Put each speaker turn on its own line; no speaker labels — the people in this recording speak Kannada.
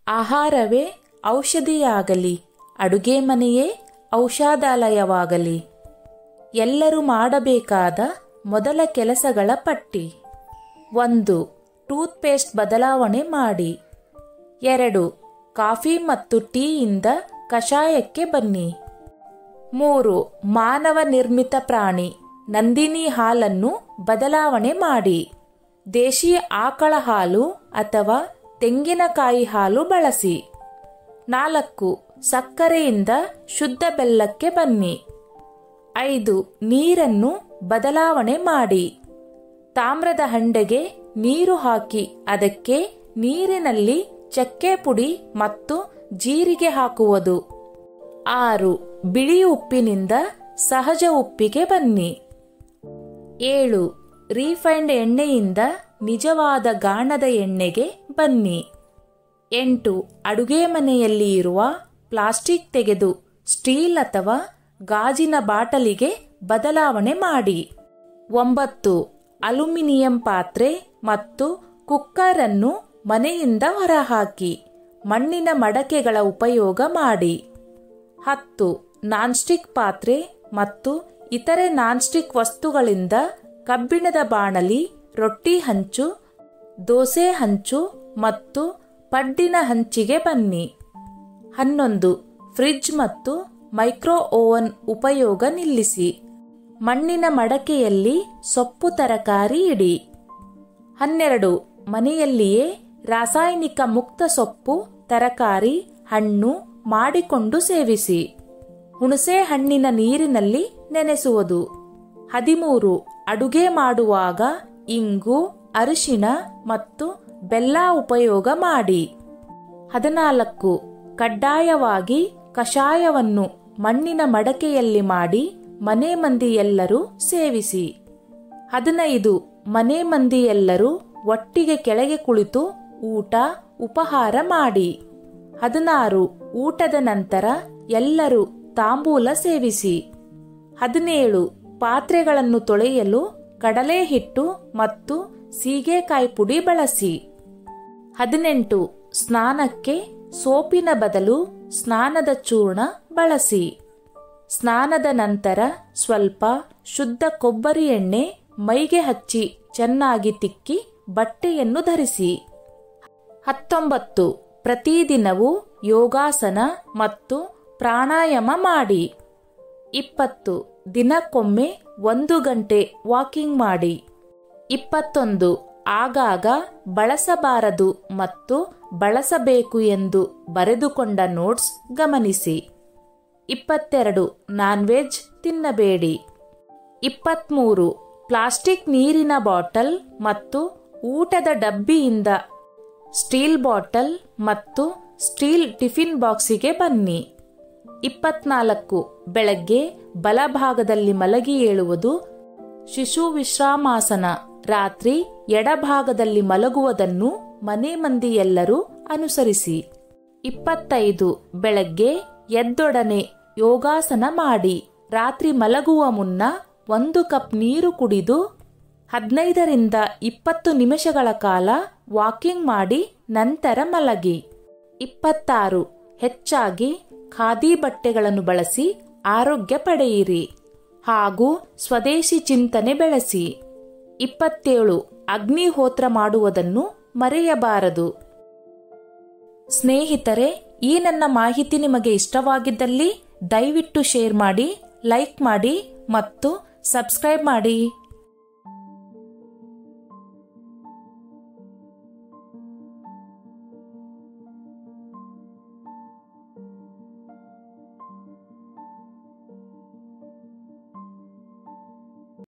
ಆಹಾರವೇ ಔಷಧಿಯಾಗಲಿ, ಅಡುಗೆ ಮನೆಯೇ ಔಷಧಾಲಯವಾಗಲಿ. ಎಲ್ಲರೂ ಮಾಡಬೇಕಾದ ಮೊದಲ ಕೆಲಸಗಳ ಪಟ್ಟಿ. 1. ಟೂತ್ಪೇಸ್ಟ್ ಬದಲಾವಣೆ ಮಾಡಿ. 2. ಕಾಫಿ ಮತ್ತು ಟೀಯಿಂದ ಕಷಾಯಕ್ಕೆ ಬನ್ನಿ. 3. ಮಾನವ ನಿರ್ಮಿತ ಪ್ರಾಣಿ ನಂದಿನಿ ಹಾಲನ್ನು ಬದಲಾವಣೆ ಮಾಡಿ. ದೇಶಿ ಆಕಳ ಹಾಲು ಅಥವಾ ತೆಂಗಿನಕಾಯಿ ಹಾಲು ಬಳಸಿ. 4. ಸಕ್ಕರೆಯಿಂದ ಶುದ್ಧ ಬೆಲ್ಲಕ್ಕೆ ಬನ್ನಿ. 5. ನೀರನ್ನು ಬದಲಾವಣೆ ಮಾಡಿ. ತಾಮ್ರದ ಹಂಡೆಗೆ ನೀರು ಹಾಕಿ ಅದಕ್ಕೆ ನೀರಿನಲ್ಲಿ ಚಕ್ಕೆ ಪುಡಿ ಮತ್ತು ಜೀರಿಗೆ ಹಾಕುವುದು. 6. ಬಿಳಿ ಉಪ್ಪಿನಿಂದ ಸಹಜ ಉಪ್ಪಿಗೆ ಬನ್ನಿ. 7. ರೀಫೈಂಡ್ ಎಣ್ಣೆಯಿಂದ ನಿಜವಾದ ಗಾಣದ ಎಣ್ಣೆಗೆ ಬನ್ನಿ. 8. ಅಡುಗೆ ಮನೆಯಲ್ಲಿ ಇರುವ ಪ್ಲಾಸ್ಟಿಕ್ ತೆಗೆದು ಸ್ಟೀಲ್ ಅಥವಾ ಗಾಜಿನ ಬಾಟಲಿಗೆ ಬದಲಾವಣೆ ಮಾಡಿ. 9. ಅಲ್ಯೂಮಿನಿಯಂ ಪಾತ್ರೆ ಮತ್ತು ಕುಕ್ಕರ್ ಅನ್ನು ಮನೆಯಿಂದ ಹೊರಹಾಕಿ ಮಣ್ಣಿನ ಮಡಕೆಗಳ ಉಪಯೋಗ ಮಾಡಿ. 10. ನಾನ್ಸ್ಟಿಕ್ ಪಾತ್ರೆ ಮತ್ತು ಇತರೆ ನಾನ್ಸ್ಟಿಕ್ ವಸ್ತುಗಳಿಂದ ಕಬ್ಬಿಣದ ಬಾಣಲಿ, ರೊಟ್ಟಿ ಹಂಚು, ದೋಸೆ ಹಂಚು ಮತ್ತು ಪಡ್ಡಿನ ಹಂಚಿಗೆ ಬನ್ನಿ. 11. ಫ್ರಿಡ್ಜ್ ಮತ್ತು ಮೈಕ್ರೋ ಓವನ್ ಉಪಯೋಗ ನಿಲ್ಲಿಸಿ ಮಣ್ಣಿನ ಮಡಕೆಯಲ್ಲಿ ಸೊಪ್ಪು ತರಕಾರಿ ಇಡಿ. 12. ಮನೆಯಲ್ಲಿಯೇ ರಾಸಾಯನಿಕ ಮುಕ್ತ ಸೊಪ್ಪು ತರಕಾರಿ ಹಣ್ಣು ಮಾಡಿಕೊಂಡು ಸೇವಿಸಿ. ಹುಣಸೆ ಹಣ್ಣಿನ ನೀರಿನಲ್ಲಿ ನೆನೆಸುವುದು. 13. ಅಡುಗೆ ಮಾಡುವಾಗ ಇಂಗು, ಅರಿಶಿಣ ಮತ್ತು ಬೆಲ್ಲ ಉಪಯೋಗ ಮಾಡಿ. 14. ಕಡ್ಡಾಯವಾಗಿ ಕಷಾಯವನ್ನು ಮಣ್ಣಿನ ಮಡಕೆಯಲ್ಲಿ ಮಾಡಿ ಮನೆ ಮಂದಿ ಎಲ್ಲರೂ ಸೇವಿಸಿ. 15. ಮನೆ ಮಂದಿ ಎಲ್ಲರೂ ಒಟ್ಟಿಗೆ ಕೆಳಗೆ ಕುಳಿತು ಊಟ ಉಪಹಾರ ಮಾಡಿ. 16. ಊಟದ ನಂತರ ಎಲ್ಲರೂ ತಾಂಬೂಲ ಸೇವಿಸಿ. 17. ಪಾತ್ರೆಗಳನ್ನು ತೊಳೆಯಲು ಕಡಲೆ ಹಿಟ್ಟು ಮತ್ತು ಸೀಗೆಕಾಯಿ ಪುಡಿ ಬಳಸಿ. 18. ಸ್ನಾನಕ್ಕೆ ಸೋಪಿನ ಬದಲು ಸ್ನಾನದ ಚೂರ್ಣ ಬಳಸಿ. ಸ್ನಾನದ ನಂತರ ಸ್ವಲ್ಪ ಶುದ್ಧ ಕೊಬ್ಬರಿ ಎಣ್ಣೆ ಮೈಗೆ ಹಚ್ಚಿ ಚೆನ್ನಾಗಿ ತಿಕ್ಕಿ ಬಟ್ಟೆಯನ್ನು ಧರಿಸಿ. 19. ಪ್ರತಿದಿನವೂ ಯೋಗಾಸನ ಮತ್ತು ಪ್ರಾಣಾಯಾಮ ಮಾಡಿ. 20. ದಿನಕ್ಕೊಮ್ಮೆ 1 ಗಂಟೆ ವಾಕಿಂಗ್ ಮಾಡಿ. 21. ಆಗಾಗ ಬಳಸಬಾರದು ಮತ್ತು ಬಳಸಬೇಕು ಎಂದು ಬರೆದುಕೊಂಡ ನೋಟ್ಸ್ ಗಮನಿಸಿ. 22. ನಾನ್ ವೆಜ್ ತಿನ್ನಬೇಡಿ. 23. ಪ್ಲಾಸ್ಟಿಕ್ ನೀರಿನ ಬಾಟಲ್ ಮತ್ತು ಊಟದ ಡಬ್ಬಿಯಿಂದ ಸ್ಟೀಲ್ ಬಾಟಲ್ ಮತ್ತು ಸ್ಟೀಲ್ ಟಿಫಿನ್ ಬಾಕ್ಸಿಗೆ ಬನ್ನಿ. 24. ಬೆಳಗ್ಗೆ ಬಲಭಾಗದಲ್ಲಿ ಮಲಗಿ ಏಳುವುದು ಶಿಶು ವಿಶ್ರಾಮಾಸನ. ರಾತ್ರಿ ಎಡಭಾಗದಲ್ಲಿ ಮಲಗುವುದನ್ನು ಮನೆ ಮಂದಿ ಎಲ್ಲರೂ ಅನುಸರಿಸಿ. 25. ಬೆಳಗ್ಗೆ ಎದ್ದೊಡನೆ ಯೋಗಾಸನ ಮಾಡಿ ರಾತ್ರಿ ಮಲಗುವ ಮುನ್ನ 1 ಕಪ್ ನೀರು ಕುಡಿದು 15ರಿಂದ 20 ನಿಮಿಷಗಳ ಕಾಲ ವಾಕಿಂಗ್ ಮಾಡಿ ನಂತರ ಮಲಗಿ. 26. ಹೆಚ್ಚಾಗಿ ಖಾದಿ ಬಟ್ಟೆಗಳನ್ನು ಬಳಸಿ ಆರೋಗ್ಯ ಪಡೆಯಿರಿ ಹಾಗೂ ಸ್ವದೇಶಿ ಚಿಂತನೆ ಬೆಳೆಸಿ. 27. ಅಗ್ನಿಹೋತ್ರ ಮಾಡುವುದನ್ನು ಮರೆಯಬಾರದು. ಸ್ನೇಹಿತರೆ, ಈ ನನ್ನ ಮಾಹಿತಿ ನಿಮಗೆ ಇಷ್ಟವಾಗಿದ್ದಲ್ಲಿ ದಯವಿಟ್ಟು ಶೇರ್ ಮಾಡಿ, ಲೈಕ್ ಮಾಡಿ ಮತ್ತು ಸಬ್ಸ್ಕ್ರೈಬ್ ಮಾಡಿ.